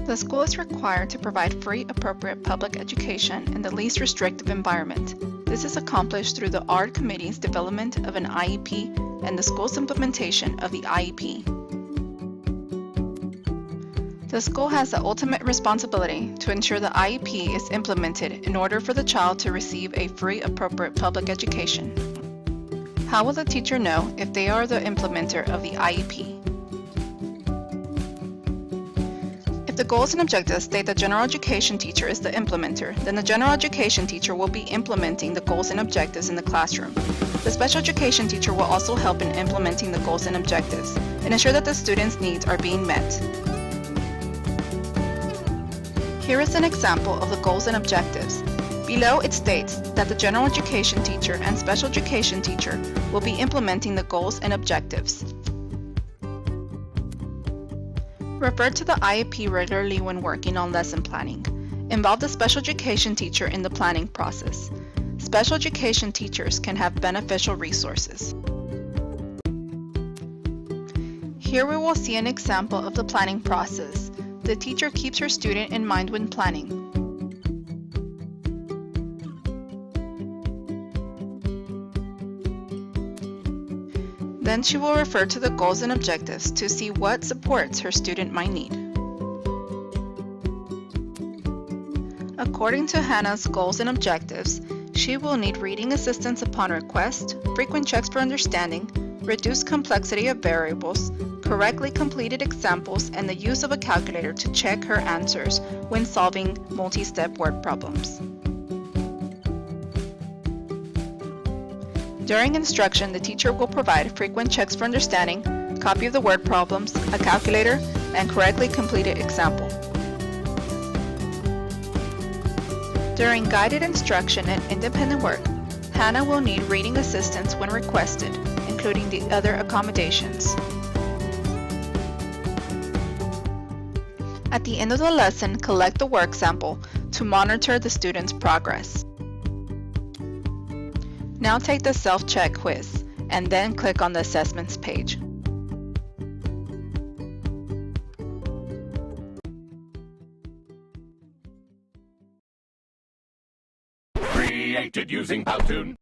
The school is required to provide free, appropriate public education in the least restrictive environment. This is accomplished through the ARD Committee's development of an IEP and the school's implementation of the IEP. The school has the ultimate responsibility to ensure the IEP is implemented in order for the child to receive a free, appropriate public education. How will the teacher know if they are the implementer of the IEP? If the goals and objectives state the general education teacher is the implementer, then the general education teacher will be implementing the goals and objectives in the classroom. The special education teacher will also help in implementing the goals and objectives and ensure that the students' needs are being met. Here is an example of the goals and objectives. Below it states that the general education teacher and special education teacher will be implementing the goals and objectives. Refer to the IEP regularly when working on lesson planning. Involve the special education teacher in the planning process. Special education teachers can have beneficial resources. Here we will see an example of the planning process. The teacher keeps her student in mind when planning. Then she will refer to the goals and objectives to see what supports her student might need. According to Hannah's goals and objectives, she will need reading assistance upon request, frequent checks for understanding, reduced complexity of variables, correctly completed examples, and the use of a calculator to check her answers when solving multi-step word problems. During instruction, the teacher will provide frequent checks for understanding, copy of the word problems, a calculator, and correctly completed example. During guided instruction and independent work, Hannah will need reading assistance when requested, including the other accommodations. At the end of the lesson, collect the work sample to monitor the student's progress. Now take the self-check quiz and then click on the assessments page. Created using Powtoon.